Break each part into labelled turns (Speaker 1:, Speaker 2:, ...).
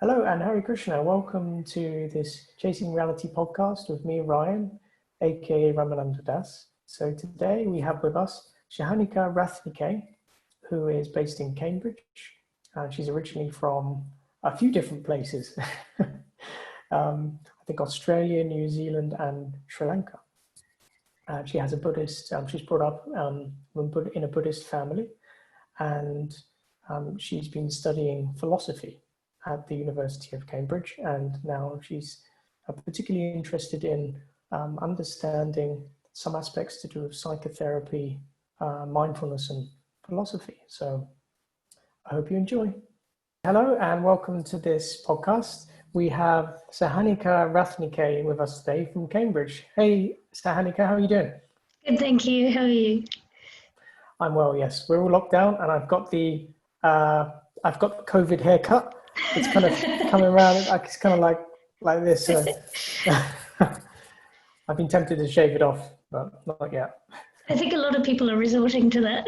Speaker 1: Hello and Hare Krishna. Welcome to this Chasing Reality podcast with me, Ryan, aka Ramananda Das. So today we have with us Sahanika Ratnayake, who is based in Cambridge. She's originally from a few different places. I think Australia, New Zealand, and Sri Lanka. She has a Buddhist, she's brought up in a Buddhist family, and she's been studying philosophy at the University of Cambridge, and now she's particularly interested in understanding some aspects to do with psychotherapy, mindfulness, and philosophy. So I hope you enjoy. Hello and welcome to this podcast. We have Sahanika Ratnayake with us today from Cambridge. Hey, Sahanika, how are you doing?
Speaker 2: Good, thank you. How are you?
Speaker 1: I'm well, yes. We're all locked down, and I've got the COVID haircut. It's kind of coming around. It's kind of like this. I've been tempted to shave it off, but not yet.
Speaker 2: I think a lot of people are resorting to that.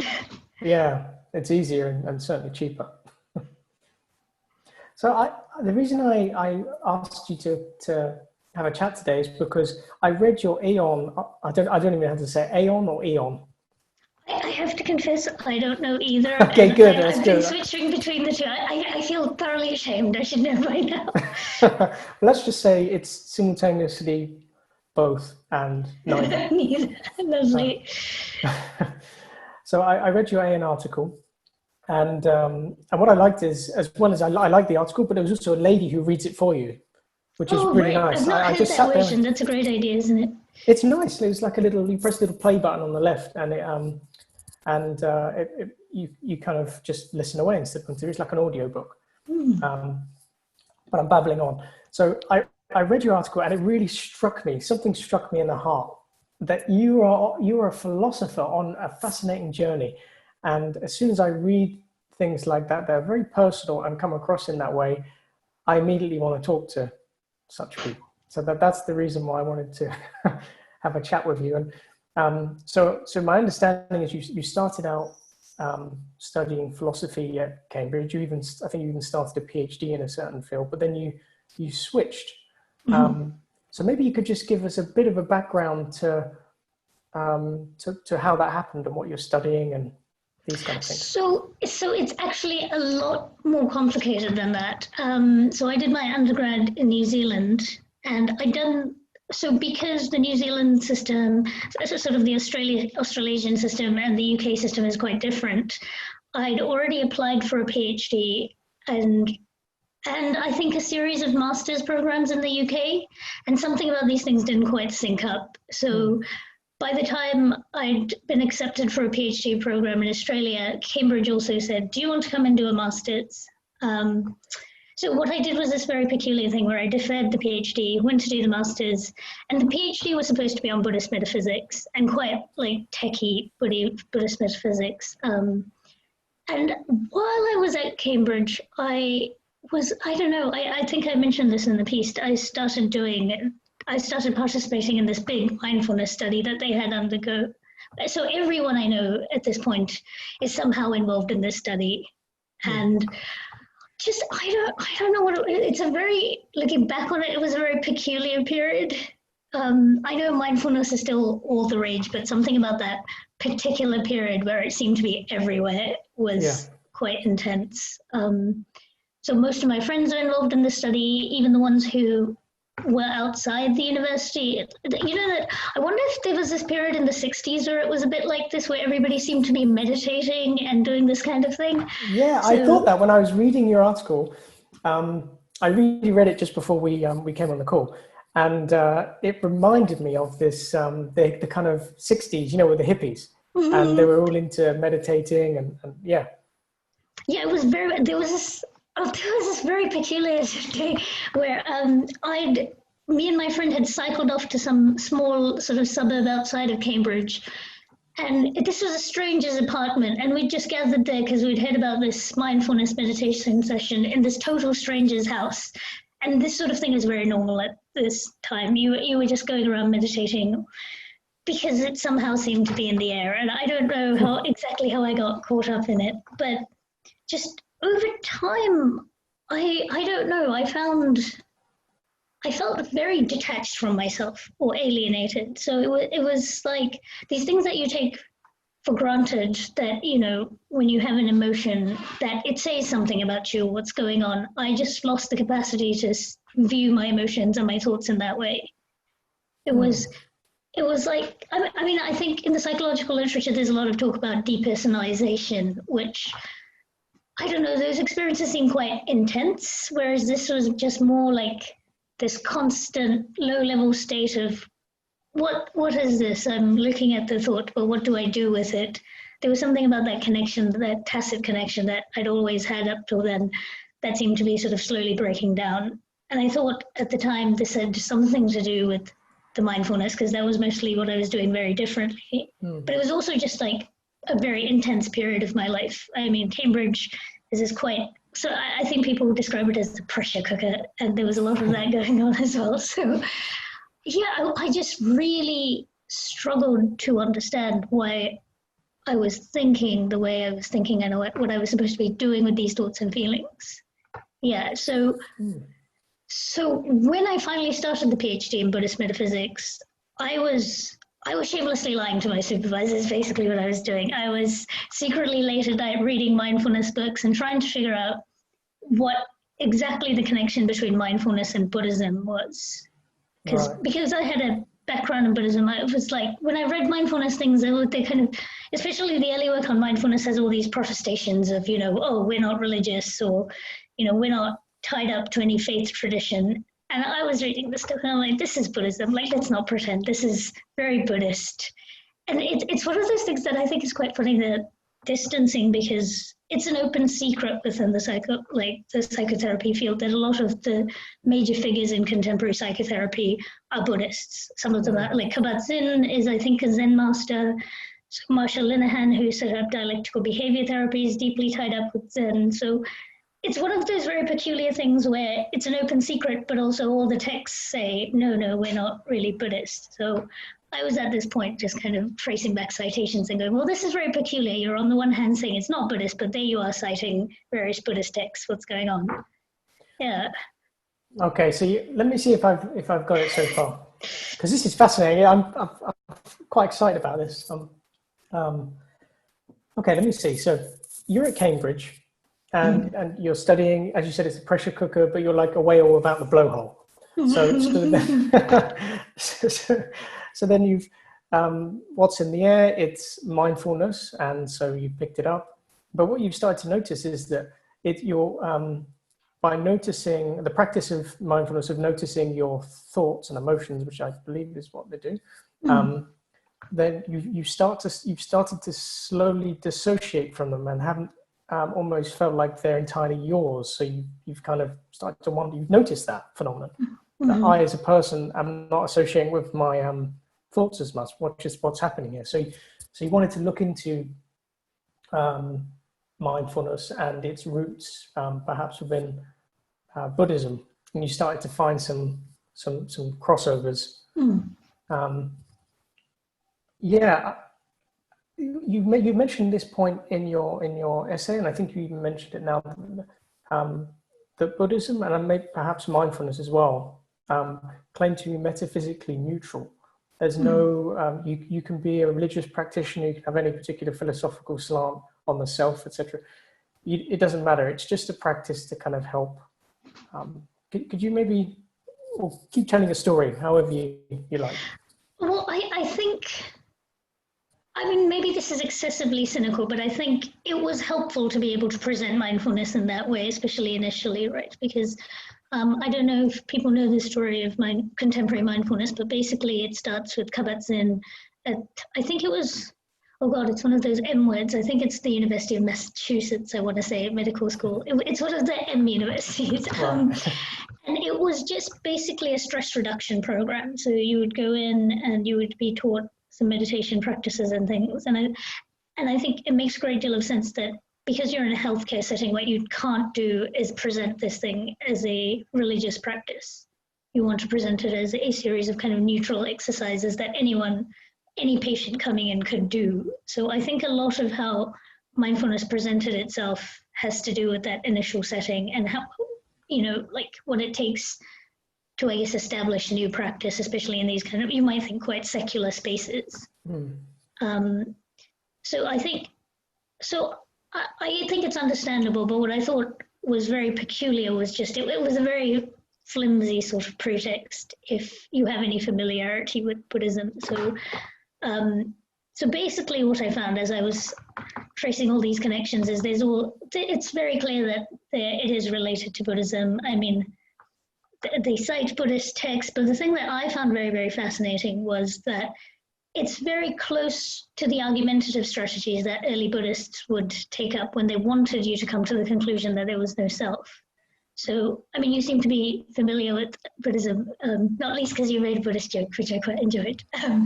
Speaker 1: Yeah, it's easier and certainly cheaper. So the reason I asked you to have a chat today is because I read your Aeon. I don't even know how to say Aeon or Eon.
Speaker 2: I have to confess, I don't know either.
Speaker 1: Okay, good.
Speaker 2: I've been switching between the two. I feel thoroughly ashamed. I should know by now.
Speaker 1: Let's just say it's simultaneously both and neither.
Speaker 2: Neither. Lovely.
Speaker 1: So I read your Aeon article. And what I liked is, as well as I liked the article, but there was also a lady who reads it for you, which is really nice.
Speaker 2: I've not heard that version. That's a great idea, isn't it?
Speaker 1: It's nice. It's like you press a little play button on the left, and you kind of just listen away instead of it's like an audio book. But I'm babbling on. So I read your article, and it really something struck me in the heart, that you are a philosopher on a fascinating journey. And as soon as I read things like that, they're very personal and come across in that way, I immediately want to talk to such people. So that's the reason why I wanted to have a chat with you. And so my understanding is you started out studying philosophy at Cambridge. I think you even started a PhD in a certain field, but then you switched. Mm-hmm. So maybe you could just give us a bit of a background to how that happened and what you're studying and these kind of things.
Speaker 2: So it's actually a lot more complicated than that. So I did my undergrad in New Zealand, and because the New Zealand system, sort of the Australasian system and the UK system is quite different, I'd already applied for a PhD and I think a series of master's programs in the UK, and something about these things didn't quite sync up. So by the time I'd been accepted for a PhD program in Australia, Cambridge also said, do you want to come and do a master's? So what I did was this very peculiar thing where I deferred the PhD, went to do the master's, and the PhD was supposed to be on Buddhist metaphysics and quite like techie Buddhist metaphysics. And while I was at Cambridge, I think I mentioned this in the piece. I started participating in this big mindfulness study that they had undergo. So everyone I know at this point is somehow involved in this study. And just, I don't know it's a very, looking back on it, it was a very peculiar period. I know mindfulness is still all the rage, but something about that particular period where it seemed to be everywhere was quite intense. So most of my friends are involved in this study, even the ones who were outside the university. I wonder if there was this period in the 60s where it was a bit like this, where everybody seemed to be meditating and doing this kind of thing.
Speaker 1: Yeah, so I thought that when I was reading your article. I really read it just before we came on the call, and it reminded me of this the kind of 60s, with the hippies, and they were all into meditating and yeah.
Speaker 2: Yeah, it was there was this very peculiar day where me and my friend had cycled off to some small sort of suburb outside of Cambridge. And this was a stranger's apartment, and we'd just gathered there because we'd heard about this mindfulness meditation session in this total stranger's house. And this sort of thing is very normal at this time. You were just going around meditating because it somehow seemed to be in the air. And I don't know exactly how I got caught up in it, but just over time, I don't know. I felt very detached from myself or alienated. So it was like these things that you take for granted, that, you know, when you have an emotion that it says something about you, what's going on. I just lost the capacity to view my emotions and my thoughts in that way. It was like, I mean, I think in the psychological literature, there's a lot of talk about depersonalization, which, I don't know, those experiences seem quite intense, whereas this was just more like this constant low-level state of, what is this? I'm looking at the thought, but what do I do with it? There was something about that connection, that tacit connection that I'd always had up till then, that seemed to be sort of slowly breaking down. And I thought at the time this had something to do with the mindfulness, because that was mostly what I was doing very differently. But it was also just like a very intense period of my life. I mean, Cambridge is this quite, so I think people describe it as a pressure cooker, and there was a lot of that going on as well. So yeah, I just really struggled to understand why I was thinking the way I was thinking, and what I was supposed to be doing with these thoughts and feelings. Yeah, so when I finally started the PhD in Buddhist metaphysics, I was shamelessly lying to my supervisors, basically what I was doing. I was secretly late at night reading mindfulness books and trying to figure out what exactly the connection between mindfulness and Buddhism was. Because I had a background in Buddhism, I was like, when I read mindfulness things, they kind of, especially the early work on mindfulness, has all these protestations of, you know, oh, we're not religious, or, you know, we're not tied up to any faith tradition. And I was reading this stuff and I'm like, this is Buddhism. Like, let's not pretend. This is very Buddhist. And it's one of those things that I think is quite funny, that distancing, because it's an open secret within the psychotherapy field that a lot of the major figures in contemporary psychotherapy are Buddhists. Some of them are, like Kabat-Zinn is, I think, a Zen master. So Marshall Linehan, who set up dialectical behavior therapy, is deeply tied up with Zen. So it's one of those very peculiar things where it's an open secret, but also all the texts say, no, we're not really Buddhist. So I was at this point just kind of tracing back citations and going, well, this is very peculiar. You're on the one hand saying it's not Buddhist, but there you are citing various Buddhist texts. What's going on? Yeah.
Speaker 1: Okay, so let me see if I've got it so far, because this is fascinating. I'm quite excited about this. Okay, let me see. So you're at Cambridge. And you're studying, as you said, it's a pressure cooker, but you're like away all about the blowhole. So then you've, what's in the air, it's mindfulness. And so you picked it up. But what you've started to notice is that by noticing the practice of mindfulness, of noticing your thoughts and emotions, which I believe is what they do, then you've started to slowly dissociate from them and haven't almost felt like they're entirely yours. So you've kind of started to wonder, you've noticed that phenomenon. That I, as a person, am not associating with my thoughts as much. What's happening here? So you wanted to look into mindfulness and its roots, perhaps within Buddhism, and you started to find some crossovers. You mentioned this point in your essay, and I think you even mentioned it now, that Buddhism and perhaps mindfulness as well claim to be metaphysically neutral. There's no you can be a religious practitioner, you can have any particular philosophical slant on the self, etc. It doesn't matter. It's just a practice to kind of help. Could you maybe keep telling a story, however you like?
Speaker 2: Well, I think, I mean, maybe this is excessively cynical, but I think it was helpful to be able to present mindfulness in that way, especially initially, right? Because I don't know if people know the story of contemporary mindfulness, but basically it starts with Kabat-Zinn at, I think it was, oh God, it's one of those M words. I think it's the University of Massachusetts, I want to say, medical school. It's one of the M universities. And it was just basically a stress reduction program. So you would go in and you would be taught some meditation practices and things. And I think it makes a great deal of sense that because you're in a healthcare setting, what you can't do is present this thing as a religious practice. You want to present it as a series of kind of neutral exercises that any patient coming in could do. So I think a lot of how mindfulness presented itself has to do with that initial setting and like what it takes to, I guess, establish a new practice, especially in these kind of, you might think, quite secular spaces. So I think it's understandable, but what I thought was very peculiar was just, it was a very flimsy sort of pretext if you have any familiarity with Buddhism. So basically what I found as I was tracing all these connections is it's very clear that it is related to Buddhism. I mean, they cite Buddhist texts, but the thing that I found very, very fascinating was that it's very close to the argumentative strategies that early Buddhists would take up when they wanted you to come to the conclusion that there was no self. So, I mean, you seem to be familiar with Buddhism, not least because you made a Buddhist joke, which I quite enjoyed. So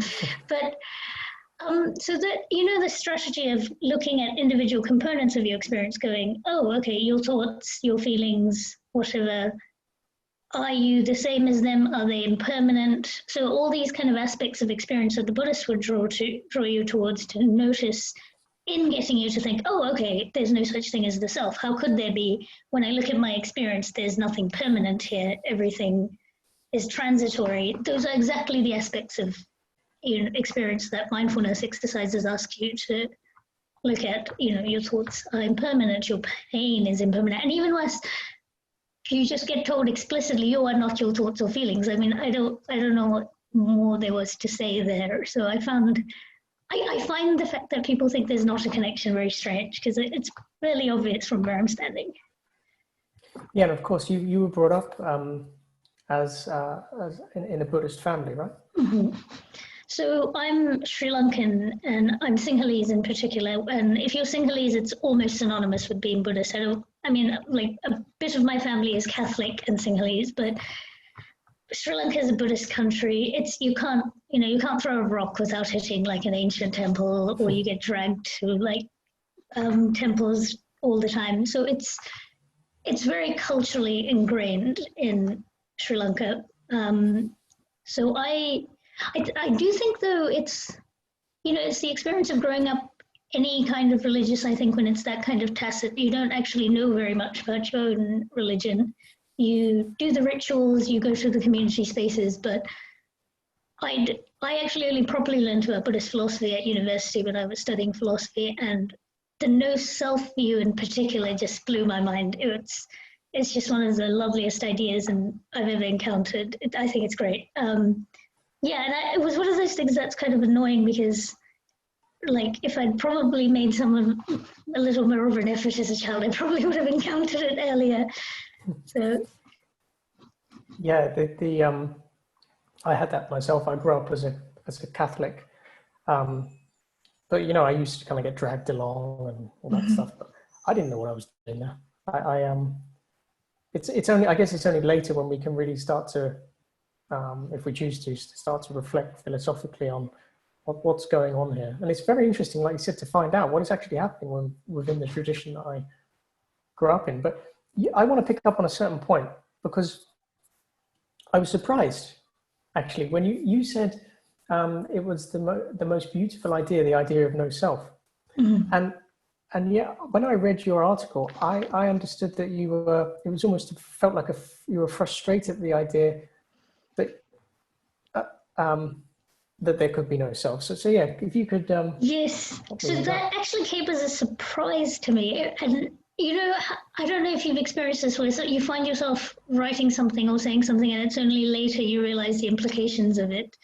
Speaker 2: that, the strategy of looking at individual components of your experience going, oh, okay, your thoughts, your feelings, whatever, are you the same as them? Are they impermanent? So all these kind of aspects of experience that the Buddhists would draw you towards to notice in getting you to think, oh, okay, there's no such thing as the self. How could there be? When I look at my experience, there's nothing permanent here. Everything is transitory. Those are exactly the aspects of experience that mindfulness exercises ask you to look at. Your thoughts are impermanent. Your pain is impermanent. And even worse, you just get told explicitly you are not your thoughts or feelings. I mean, I don't know what more there was to say there. So I find the fact that people think there's not a connection very strange, because it's fairly obvious from where I'm standing.
Speaker 1: Yeah, and of course you were brought up as in a Buddhist family, right?
Speaker 2: Mm-hmm. So I'm Sri Lankan and I'm Sinhalese in particular. And if you're Sinhalese, it's almost synonymous with being Buddhist. Like a bit of my family is Catholic and Sinhalese, but Sri Lanka is a Buddhist country. You can't throw a rock without hitting like an ancient temple, or you get dragged to like temples all the time. So it's very culturally ingrained in Sri Lanka. So I do think, though, it's the experience of growing up any kind of religious. I think when it's that kind of tacit, you don't actually know very much about your own religion. You do the rituals, you go through the community spaces, but I actually only properly learned about Buddhist philosophy at university when I was studying philosophy, and the no self view in particular just blew my mind. It's just one of the loveliest ideas I've ever encountered. I think it's great. It was one of those things that's kind of annoying, because like if I'd probably made someone a little more of an effort as a child, I probably would have encountered it earlier. So
Speaker 1: yeah, I had that myself. I grew up as a Catholic, but I used to kind of get dragged along and all that stuff. But I didn't know what I was doing there. It's only later when we can really start to, if we choose to, start to reflect philosophically on what's going on here. And it's very interesting, like you said, to find out what is actually happening within the tradition that I grew up in. But I want to pick up on a certain point, because I was surprised, actually, when you said it was the most beautiful idea, the idea of no self. Mm-hmm. And yeah, when I read your article, I understood that it was almost felt like you were frustrated at the idea that that there could be no self. So yeah, if you could.
Speaker 2: Yes. So that actually came as a surprise to me. And I don't know if you've experienced this, where you find yourself writing something or saying something, and it's only later you realize the implications of it.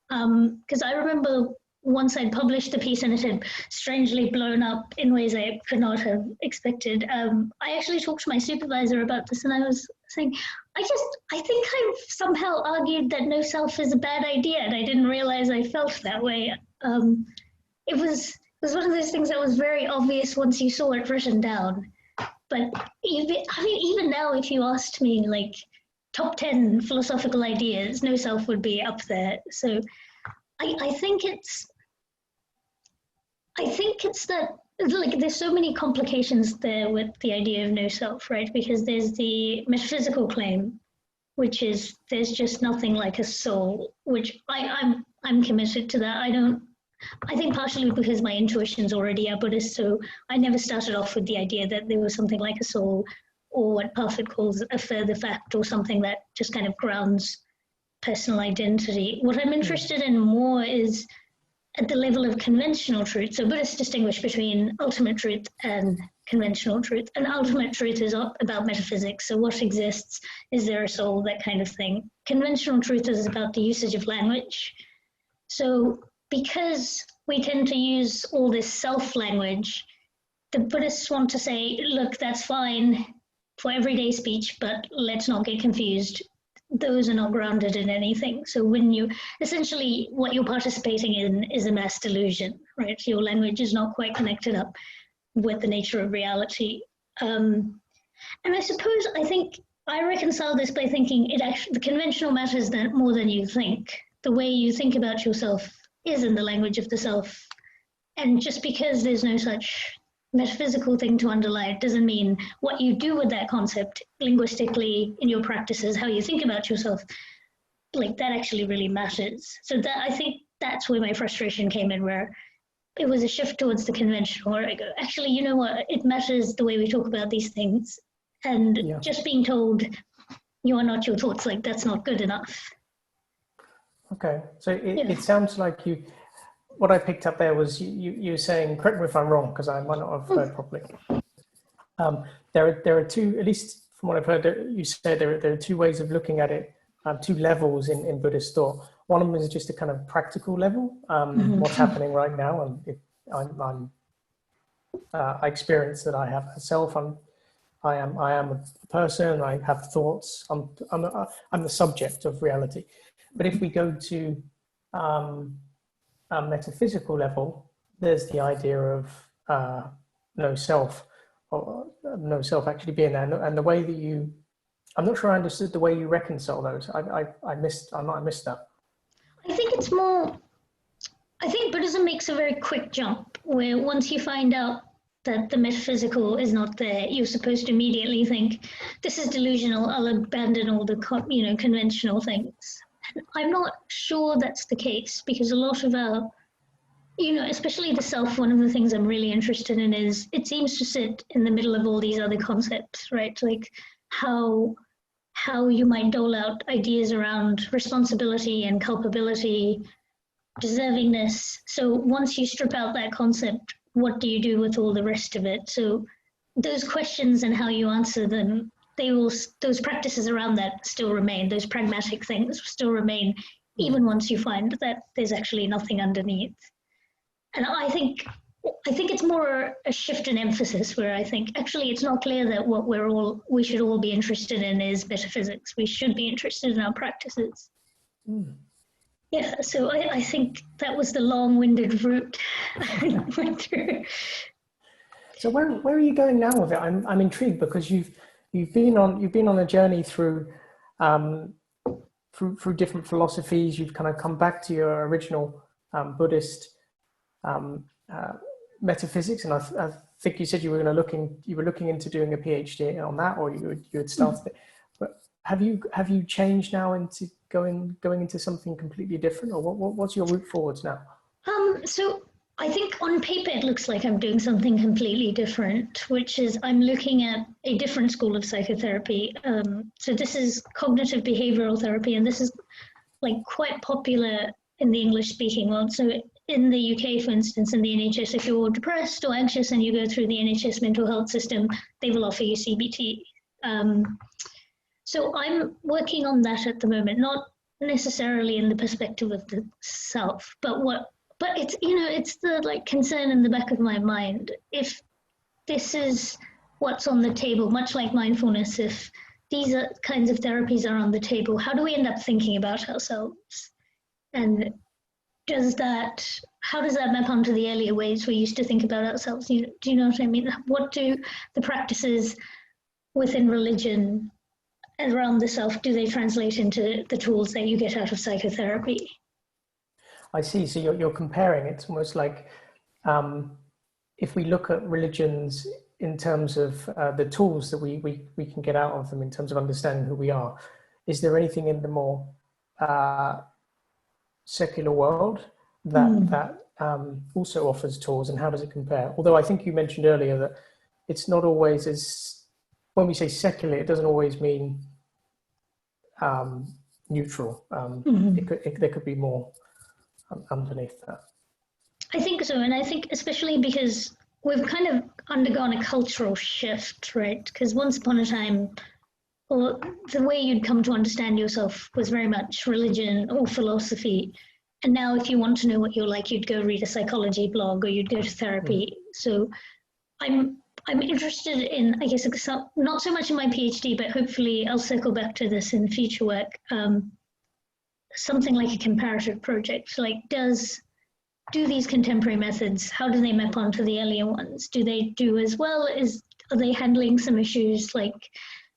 Speaker 2: Because I remember once I'd published the piece and it had strangely blown up in ways I could not have expected. I actually talked to my supervisor about this, and I was saying, I think I've somehow argued that no self is a bad idea, and I didn't realize I felt that way. It was one of those things that was very obvious once you saw it written down. But even now, if you asked me like top 10 philosophical ideas, no self would be up there. So I think it's that, like, there's so many complications there with the idea of no self, right? Because there's the metaphysical claim, which is there's just nothing like a soul, which I'm committed to that. I think partially because my intuitions already are Buddhist, so I never started off with the idea that there was something like a soul, or what Parfit calls a further fact, or something that just kind of grounds personal identity. What I'm interested in more is at the level of conventional truth. So Buddhists distinguish between ultimate truth and conventional truth. And ultimate truth is about metaphysics. So what exists? Is there a soul? That kind of thing. Conventional truth is about the usage of language. So because we tend to use all this self-language, the Buddhists want to say, look, that's fine for everyday speech, but let's not get confused. Those are not grounded in anything. So when you, essentially what you're participating in is a mass delusion, right? Your language is not quite connected up with the nature of reality. And I suppose, I think I reconcile this by thinking the conventional matters more than you think. The way you think about yourself is in the language of the self. And just because there's no such metaphysical thing to underlie it doesn't mean what you do with that concept linguistically in your practices, how you think about yourself, like that actually really matters. So that, I think that's where my frustration came in, where it was a shift towards the conventional, where I go, actually, you know what, it matters the way we talk about these things. And just being told you are not your thoughts, like that's not good enough.
Speaker 1: Okay, so it sounds like what I picked up there was you were saying, correct me if I'm wrong, because I might not have heard properly. There are two, at least from what I've heard, you said there are two ways of looking at it, two levels in Buddhist thought. One of them is just a kind of practical level, what's happening right now, and I experience that I have myself. I am a person. I have thoughts. I'm the subject of reality. But if we go to a metaphysical level, there's the idea of no self, or no self actually being there, and the way that I'm not sure I understood the way you reconcile those. I missed that.
Speaker 2: I think it's more, I think Buddhism makes a very quick jump where once you find out that the metaphysical is not there, you're supposed to immediately think, this is delusional, I'll abandon all the conventional things. And I'm not sure that's the case, because a lot of our, especially the self, one of the things I'm really interested in is it seems to sit in the middle of all these other concepts, right? Like how you might dole out ideas around responsibility and culpability, deservingness. So once you strip out that concept, what do you do with all the rest of it? So those questions and how you answer them, those practices around that still remain. Those pragmatic things still remain, even once you find that there's actually nothing underneath. And I think it's more a shift in emphasis, where I think actually it's not clear that what we should all be interested in is metaphysics. We should be interested in our practices. Yeah, so I think that was the long-winded route I went through.
Speaker 1: So where are you going now with it? I'm intrigued, because you've been on a journey through different philosophies. You've kind of come back to your original Buddhist metaphysics, and I think you said you were looking into doing a PhD on that, or you had started it. But have you changed now into going into something completely different, or what's your route forwards now?
Speaker 2: So I think on paper it looks like I'm doing something completely different, which is I'm looking at a different school of psychotherapy. So this is cognitive behavioral therapy, and this is like quite popular in the English-speaking world. So in the UK, for instance, in the NHS, if you're depressed or anxious and you go through the NHS mental health system, they will offer you CBT. So I'm working on that at the moment, not necessarily in the perspective of the self, but it's, it's the like concern in the back of my mind. If this is what's on the table, much like mindfulness, if these kinds of therapies are on the table, how do we end up thinking about ourselves? And how does that map onto the earlier ways we used to think about ourselves? Do you know what I mean? What do the practices within religion around the self, do they translate into the tools that you get out of psychotherapy?
Speaker 1: I see. So you're comparing. It's almost like if we look at religions in terms of the tools that we can get out of them in terms of understanding who we are, is there anything in the more secular world that also offers tools, and how does it compare? Although I think you mentioned earlier that it's not always as when we say secular, it doesn't always mean neutral. There could be more underneath that.
Speaker 2: I think so, and I think especially because we've kind of undergone a cultural shift, right? Because once upon a time, or the way you'd come to understand yourself was very much religion or philosophy. And now if you want to know what you're like, you'd go read a psychology blog or you'd go to therapy. So I'm interested in, I guess, not so much in my PhD, but hopefully I'll circle back to this in future work, something like a comparative project. Like, do these contemporary methods, how do they map onto the earlier ones? Do they do as well? Are they handling some issues like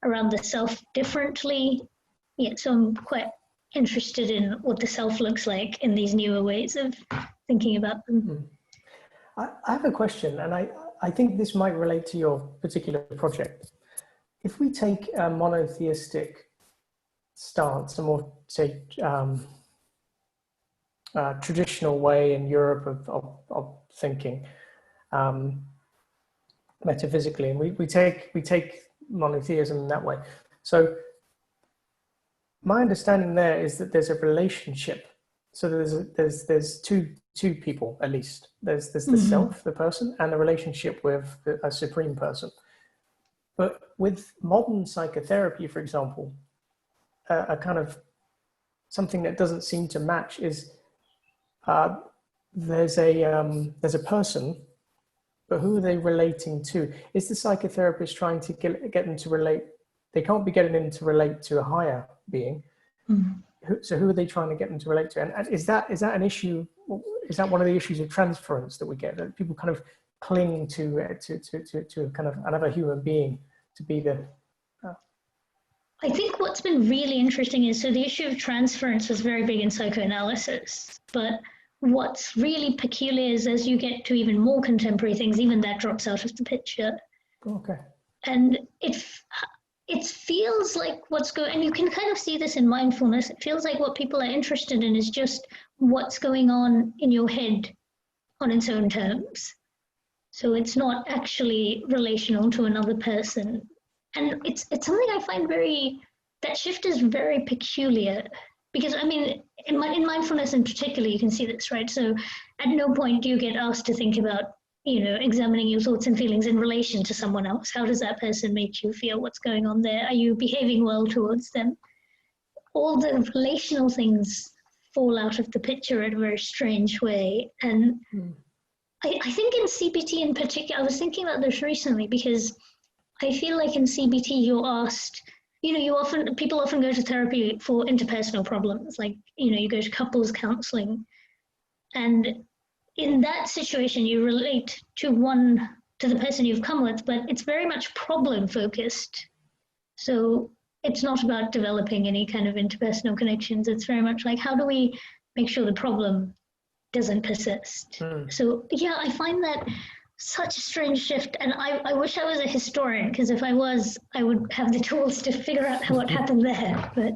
Speaker 2: around the self differently? Yeah, so I'm quite interested in what the self looks like in these newer ways of thinking about them.
Speaker 1: I have a question, and I think this might relate to your particular project. If we take a monotheistic stance, a more, say, traditional way in Europe of thinking metaphysically, and we take monotheism in that way. So my understanding there is that there's a relationship. So there's two people at least. There's the self, the person, and a relationship with a supreme person. But with modern psychotherapy, for example, a kind of something that doesn't seem to match is there's a person, but who are they relating to? Is the psychotherapist trying to get them to relate? They can't be getting them to relate to a higher being. So who are they trying to get them to relate to? And is that an issue? Is that one of the issues of transference that we get? That people kind of cling to kind of another human being to be the.
Speaker 2: I think what's been really interesting is, so the issue of transference was very big in psychoanalysis, but what's really peculiar is as you get to even more contemporary things, even that drops out of the picture.
Speaker 1: Okay.
Speaker 2: And it feels like what's going, and you can kind of see this in mindfulness, it feels like what people are interested in is just what's going on in your head on its own terms. So it's not actually relational to another person. And it's something I find that shift is very peculiar, because I mean, in mindfulness in particular, you can see this, right? So at no point do you get asked to think about, examining your thoughts and feelings in relation to someone else. How does that person make you feel? What's going on there? Are you behaving well towards them? All the relational things fall out of the picture in a very strange way. And I think in CBT in particular, I was thinking about this recently, because I feel like in CBT you're asked, people often go to therapy for interpersonal problems, like, you go to couples counseling, and in that situation you relate to the person you've come with, but it's very much problem focused. So it's not about developing any kind of interpersonal connections. It's very much like, how do we make sure the problem doesn't persist? So yeah, I find that such a strange shift, and I wish I was a historian, because if I was, I would have the tools to figure out what happened there. But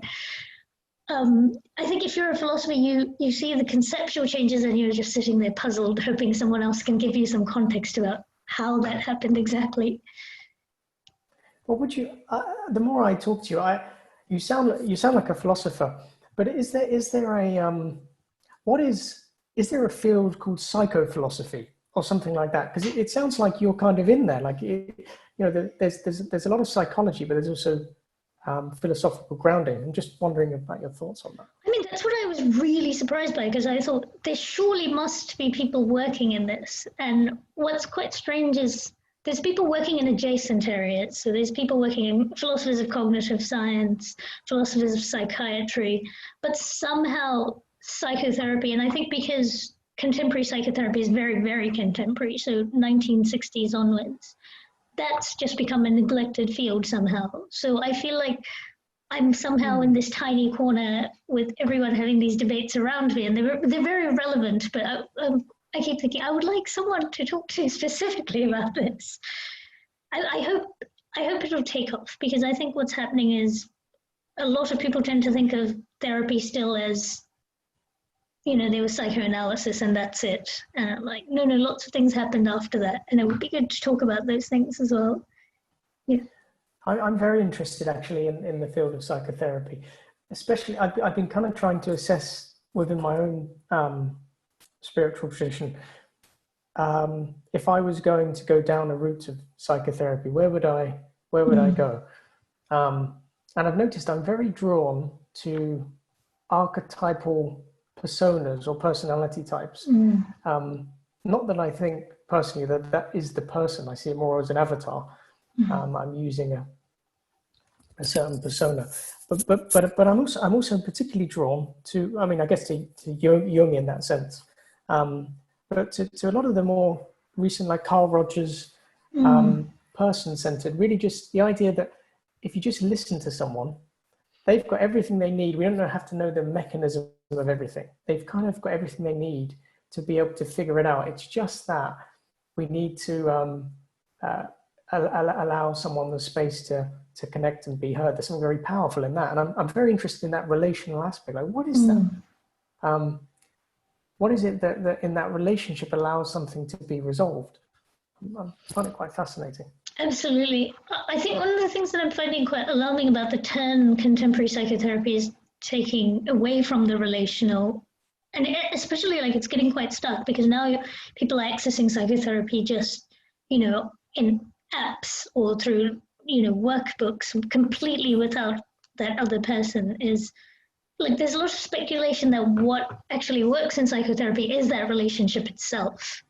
Speaker 2: I think if you're a philosopher, you see the conceptual changes and you're just sitting there puzzled, hoping someone else can give you some context about how that happened exactly.
Speaker 1: What would you? The more I talk to you, you sound like a philosopher. But is there a is there a field called psychophilosophy or something like that? Because it sounds like you're kind of in there. Like there's a lot of psychology, but there's also philosophical grounding. I'm just wondering about your thoughts on that.
Speaker 2: I mean, that's what I was really surprised by, because I thought there surely must be people working in this. And what's quite strange is there's people working in adjacent areas. So there's people working in philosophers of cognitive science, philosophers of psychiatry, but somehow psychotherapy, and I think because contemporary psychotherapy is very, very contemporary, so 1960s onwards, that's just become a neglected field somehow. So I feel like I'm somehow in this tiny corner with everyone having these debates around me, and they're very relevant, but I keep thinking I would like someone to talk to specifically about this. I hope it'll take off, because I think what's happening is a lot of people tend to think of therapy still as, there was psychoanalysis and that's it. And I'm like, no, lots of things happened after that. And it would be good to talk about those things as well. Yeah.
Speaker 1: I'm very interested actually in the field of psychotherapy, especially I've been kind of trying to assess within my own spiritual tradition, if I was going to go down a route of psychotherapy, where would I go? And I've noticed I'm very drawn to archetypal personas or personality types. Not that I think personally that is the person. I see it more as an avatar. I'm using a certain persona, but I'm also particularly drawn to, I mean, I guess to Jung in that sense, but to a lot of the more recent, like Carl Rogers, person-centered. Really, just the idea that if you just listen to someone, they've got everything they need. We don't have to know the mechanism of everything. They've kind of got everything they need to be able to figure it out. It's just that we need to allow someone the space to connect and be heard. There's something very powerful in that. And I'm very interested in that relational aspect. Like, what is that? What is it that in that relationship allows something to be resolved? I find it quite fascinating.
Speaker 2: Absolutely. I think one of the things that I'm finding quite alarming about the turn contemporary psychotherapy is taking away from the relational, and especially like it's getting quite stuck, because now people are accessing psychotherapy just, in apps or through, workbooks completely without that other person. Is like there's a lot of speculation that what actually works in psychotherapy is that relationship itself,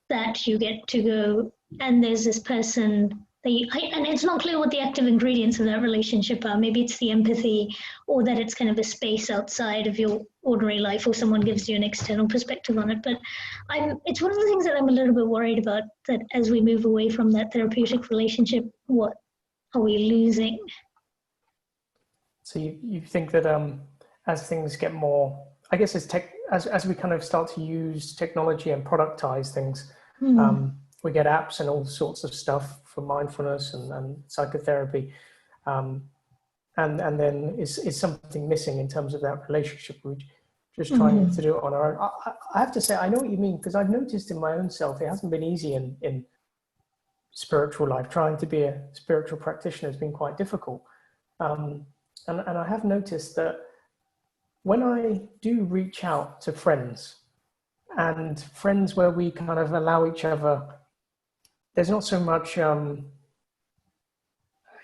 Speaker 2: that you get to go and there's this person and it's not clear what the active ingredients of that relationship are. Maybe it's the empathy, or that it's kind of a space outside of your ordinary life, or someone gives you an external perspective on it. But it's one of the things that I'm a little bit worried about, that as we move away from that therapeutic relationship, what are we losing?
Speaker 1: So you think that as things get more, I guess as we kind of start to use technology and productize things, we get apps and all sorts of stuff for mindfulness and psychotherapy, and then is something missing in terms of that relationship? We're just trying to do it on our own. I have to say, I know what you mean, because I've noticed in my own self, it hasn't been easy in spiritual life. Trying to be a spiritual practitioner has been quite difficult, and I have noticed that when I do reach out to friends, and friends where we kind of allow each other, there's not so much,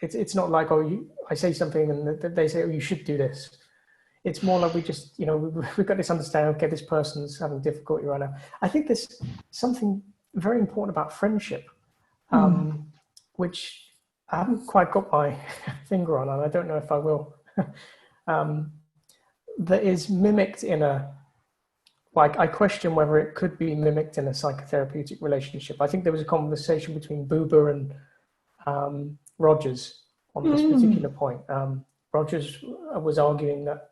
Speaker 1: it's not like, I say something and they say, oh, you should do this. It's more like we just, we've got this understanding, okay, this person's having difficulty right now. I think there's something very important about friendship, which I haven't quite got my finger on, and I don't know if I will, that is mimicked in I question whether it could be mimicked in a psychotherapeutic relationship. I think there was a conversation between Buber and Rogers on this particular point. Rogers was arguing that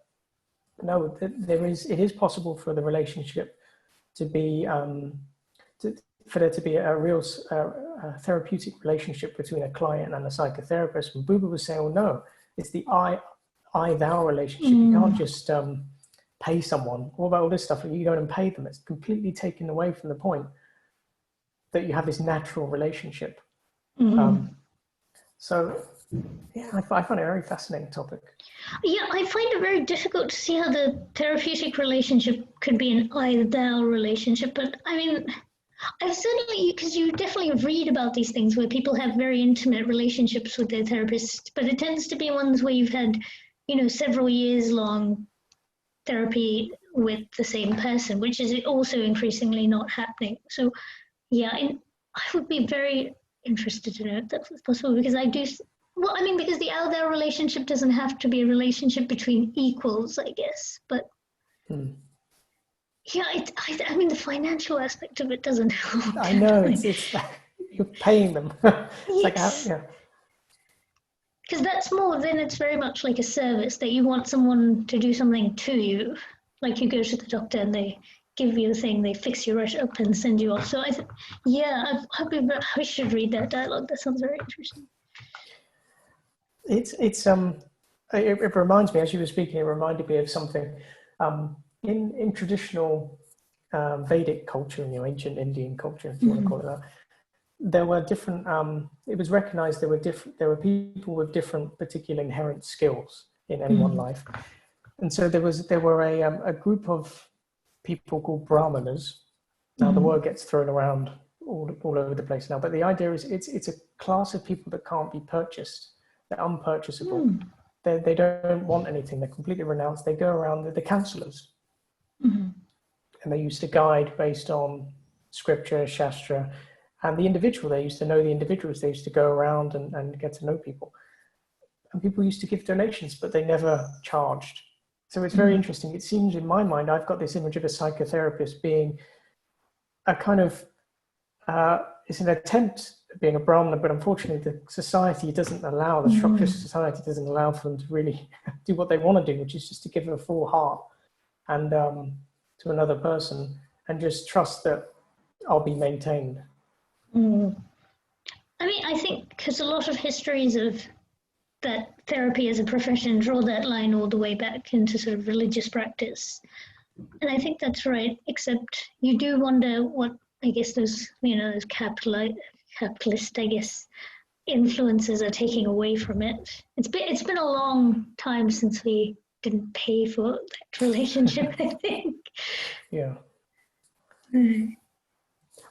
Speaker 1: no, it is possible for the relationship to be for there to be a real therapeutic relationship between a client and a psychotherapist. And Buber was saying, well, no, it's the I-thou relationship. You can't just pay someone. What about all this stuff? You go and pay them. It's completely taken away from the point that you have this natural relationship. So, yeah, I find it a very fascinating topic.
Speaker 2: Yeah, I find it very difficult to see how the therapeutic relationship could be an I-thou relationship. But I mean, I've certainly, because you definitely read about these things where people have very intimate relationships with their therapist, but it tends to be ones where you've had, several years long therapy with the same person, which is also increasingly not happening. So, yeah, I would be very interested to know if that's possible, because because the out-there relationship doesn't have to be a relationship between equals, I guess. But yeah, I mean, the financial aspect of it doesn't help.
Speaker 1: I know, it's you're paying them. It's
Speaker 2: yes. Because that's more, then it's very much like a service that you want someone to do something to you. Like you go to the doctor and they give you a thing, they fix you right up and send you off. So I should read that dialogue. That sounds very interesting.
Speaker 1: It reminds me, as you were speaking, it reminded me of something in traditional Vedic culture, ancient Indian culture, if you want to call it that. there were different, it was recognized there were people with different particular inherent skills in anyone's life. And so there were a group of people called brahmanas. Now the word gets thrown around all over the place now, but the idea is it's a class of people that can't be purchased. They're unpurchasable. They don't want anything. They're completely renounced. They go around, they're counselors. And they used to guide based on scripture, shastra, and the individual. They used to know the individuals. They used to go around and get to know people. And people used to give donations, but they never charged. So it's very interesting. It seems in my mind, I've got this image of a psychotherapist being a kind of, it's an attempt at being a Brahmana, but unfortunately the society doesn't allow, the structure of society doesn't allow for them to really do what they want to do, which is just to give a full heart and to another person and just trust that I'll be maintained.
Speaker 2: I mean, I think because a lot of histories of that therapy as a profession draw that line all the way back into sort of religious practice. And I think that's right, except you do wonder what, I guess, those capitalist, I guess, influences are taking away from it. It's been a long time since we didn't pay for that relationship, I think.
Speaker 1: Yeah.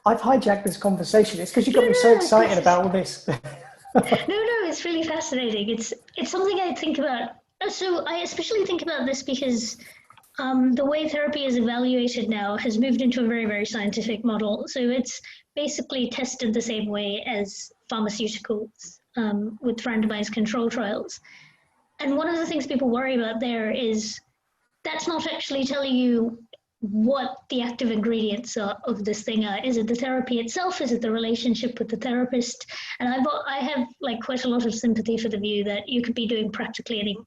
Speaker 1: I've hijacked this conversation. It's because you got me so excited about all this.
Speaker 2: No, it's really fascinating. It's something I think about. So I especially think about this because the way therapy is evaluated now has moved into a very, very scientific model. So it's basically tested the same way as pharmaceuticals with randomized control trials. And one of the things people worry about there is that's not actually telling you what the active ingredients of this thing are. Is it the therapy itself? Is it the relationship with the therapist? And I have like quite a lot of sympathy for the view that you could be doing practically any,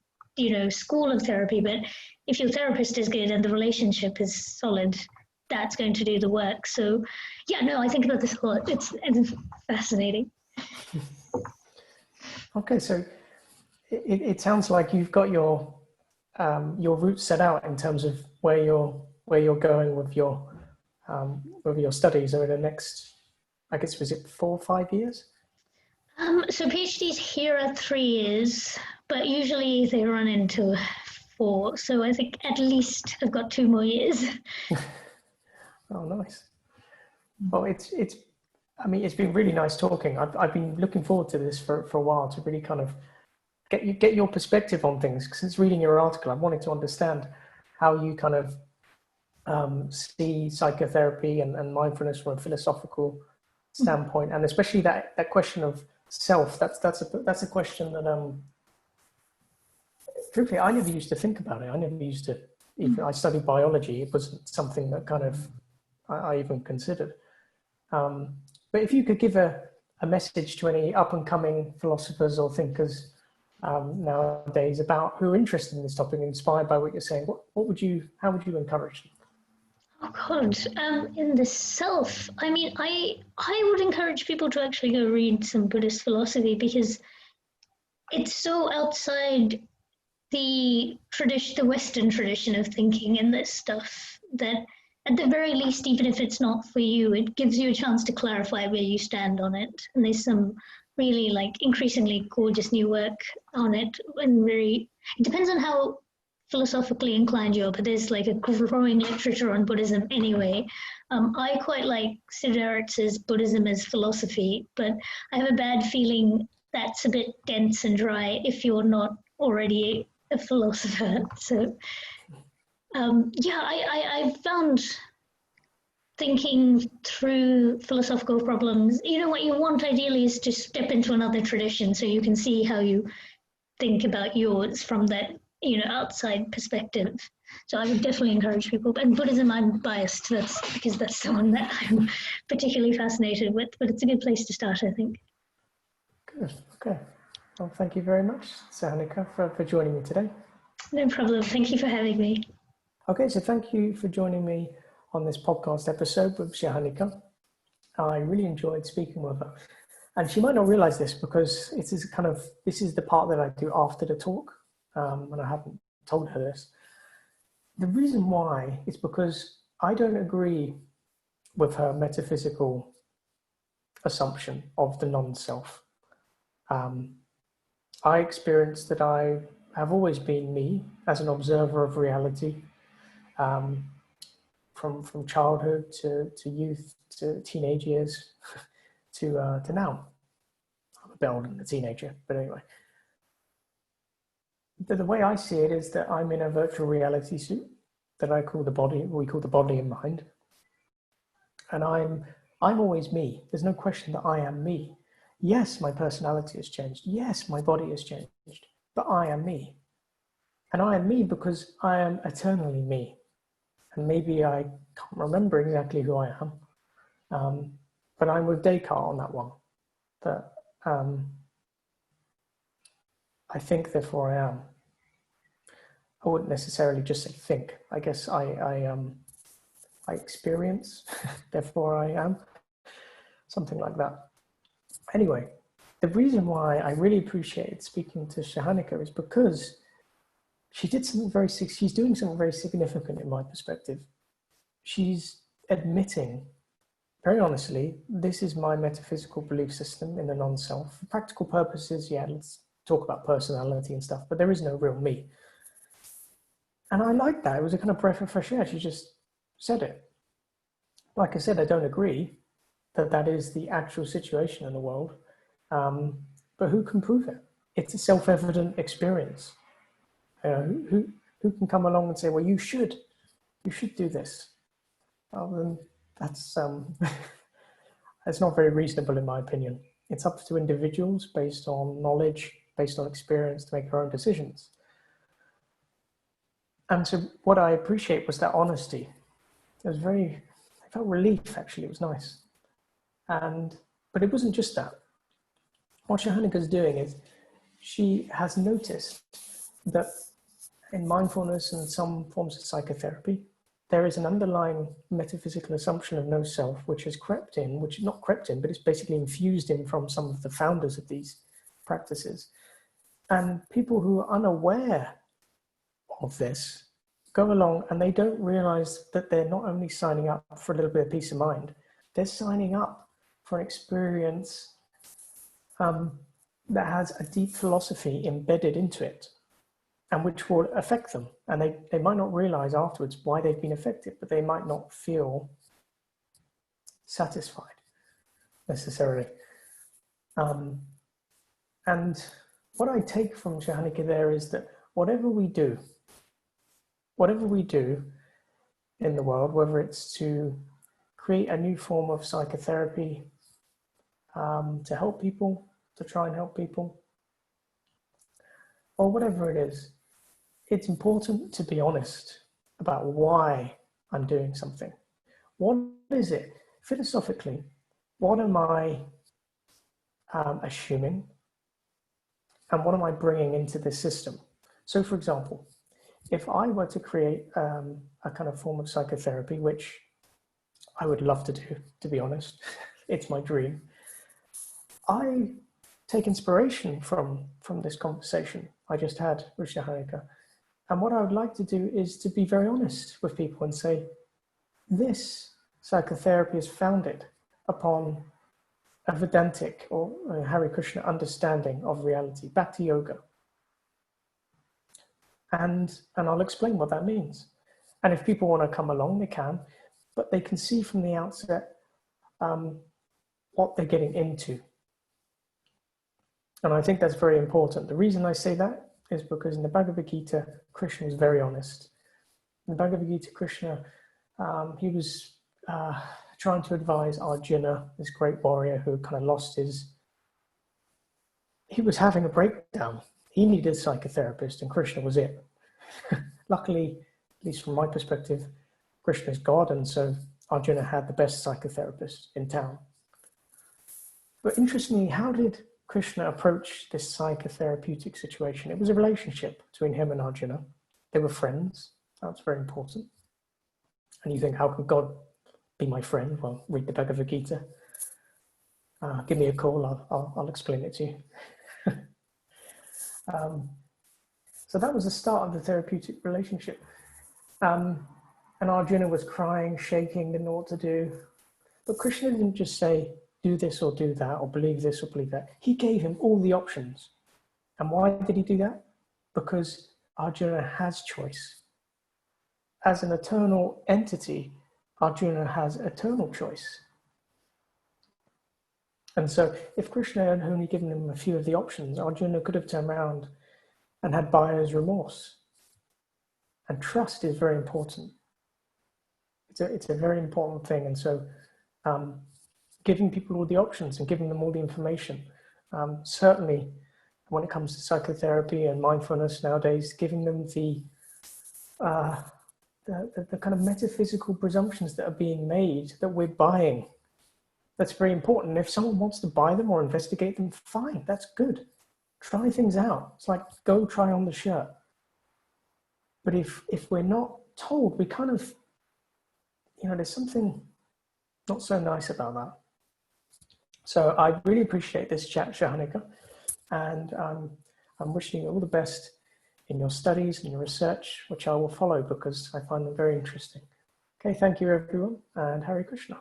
Speaker 2: school of therapy, but if your therapist is good and the relationship is solid, that's going to do the work. So yeah, no, I think about this a lot. It's fascinating.
Speaker 1: Okay, so it sounds like you've got your roots set out in terms of where you're going with your studies over the next, I guess, was it 4 or 5 years?
Speaker 2: So PhDs here are 3 years, but usually they run into 4. So I think at least I've got 2 more years.
Speaker 1: Oh, nice. Well, it's been really nice talking. I've been looking forward to this for a while to really kind of get your perspective on things. Since reading your article, I wanted to understand how you kind of see psychotherapy and mindfulness from a philosophical standpoint, and especially that question of self. That's a question that truthfully I never used to think about it. I never used to. Even I studied biology. It wasn't something that kind of I even considered. But if you could give a message to any up and coming philosophers or thinkers nowadays about who are interested in this topic, inspired by what you're saying, how would you encourage them?
Speaker 2: Oh God, in the self, I mean, I would encourage people to actually go read some Buddhist philosophy because it's so outside the Western tradition of thinking in this stuff that at the very least, even if it's not for you, it gives you a chance to clarify where you stand on it. And there's some really like increasingly gorgeous new work on it, and it depends on how philosophically inclined you are, but there's like a growing literature on Buddhism anyway. I quite like Siddhartha's Buddhism as philosophy, but I have a bad feeling that's a bit dense and dry if you're not already a philosopher. So I found thinking through philosophical problems, what you want ideally is to step into another tradition so you can see how you think about yours from that outside perspective. So I would definitely encourage people. And Buddhism, I'm biased. That's because that's the one that I'm particularly fascinated with. But it's a good place to start, I think.
Speaker 1: Good. Okay. Well, thank you very much, Sahanika, for joining me today.
Speaker 2: No problem. Thank you for having me.
Speaker 1: Okay, so thank you for joining me on this podcast episode with Sahanika. I really enjoyed speaking with her. And she might not realize this because this is the part that I do after the talk. And I haven't told her this. The reason why is because I don't agree with her metaphysical assumption of the non-self. I experienced that I have always been me as an observer of reality, from childhood to youth to teenage years to now. I'm a bit older than a teenager, but anyway. The way I see it is that I'm in a virtual reality suit that I call the body, we call the body and mind. And I'm always me. There's no question that I am me. Yes, my personality has changed. Yes, my body has changed, but I am me. And I am me because I am eternally me. And maybe I can't remember exactly who I am, but I'm with Descartes on that one. That I think, therefore I am. I wouldn't necessarily just say think. I guess I experience, therefore I am. Something like that. Anyway, the reason why I really appreciated speaking to Sahanika is because she's doing something very significant in my perspective. She's admitting, very honestly, this is my metaphysical belief system in the non-self. For practical purposes, yeah, let's talk about personality and stuff, but there is no real me. And I like that. It was a kind of breath of fresh air. She just said it. Like I said, I don't agree that that is the actual situation in the world, but who can prove it? It's a self-evident experience. Who can come along and say, well, you should do this? Well, then that's that's not very reasonable in my opinion. It's up to individuals based on knowledge, based on experience, to make their own decisions. And so what I appreciate was that honesty. I felt relief, actually. It was nice. But it wasn't just that. What Sahanika's doing is she has noticed that in mindfulness and some forms of psychotherapy, there is an underlying metaphysical assumption of no self, which has crept in, which not crept in, but it's basically infused in from some of the founders of these practices. And people who are unaware of this go along and they don't realize that they're not only signing up for a little bit of peace of mind, they're signing up for an experience that has a deep philosophy embedded into it and which will affect them. And they might not realize afterwards why they've been affected, but they might not feel satisfied necessarily. And what I take from Sahanika there is that whatever we do in the world, whether it's to create a new form of psychotherapy, to help people, to try and help people, or whatever it is, it's important to be honest about why I'm doing something. What is it? Philosophically, what am I assuming? And what am I bringing into this system? So for example, if I were to create a kind of form of psychotherapy, which I would love to do, to be honest, it's my dream, I take inspiration from this conversation I just had with Sahanika. And what I would like to do is to be very honest with people and say, this psychotherapy is founded upon a Vedantic or a Hare Krishna understanding of reality, Bhakti Yoga. And I'll explain what that means. And if people want to come along, they can, but they can see from the outset what they're getting into. And I think that's very important. The reason I say that is because in the Bhagavad Gita, Krishna is very honest. In the Bhagavad Gita, Krishna, he was trying to advise Arjuna, this great warrior who kind of lost he was having a breakdown. He needed a psychotherapist and Krishna was it. Luckily, at least from my perspective, Krishna is God, and so Arjuna had the best psychotherapist in town. But interestingly, how did Krishna approach this psychotherapeutic situation? It was a relationship between him and Arjuna. They were friends. That's very important. And you think, how can God be my friend? Well, read the Bhagavad Gita. Give me a call, I'll explain it to you. So that was the start of the therapeutic relationship. And Arjuna was crying, shaking, didn't know what to do. But Krishna didn't just say, do this or do that, or believe this or believe that. He gave him all the options. And why did he do that? Because Arjuna has choice. As an eternal entity, Arjuna has eternal choice. And so if Krishna had only given him a few of the options, Arjuna could have turned around and had buyer's remorse. And trust is very important. It's a very important thing. And so giving people all the options and giving them all the information, certainly when it comes to psychotherapy and mindfulness nowadays, giving them the kind of metaphysical presumptions that are being made that we're buying. That's very important. If someone wants to buy them or investigate them, fine, that's good. Try things out. It's like, go try on the shirt. But if we're not told, we kind of, there's something not so nice about that. So I really appreciate this chat, Sahanika, and I'm wishing you all the best in your studies and your research, which I will follow because I find them very interesting. Okay, thank you everyone, and Hare Krishna.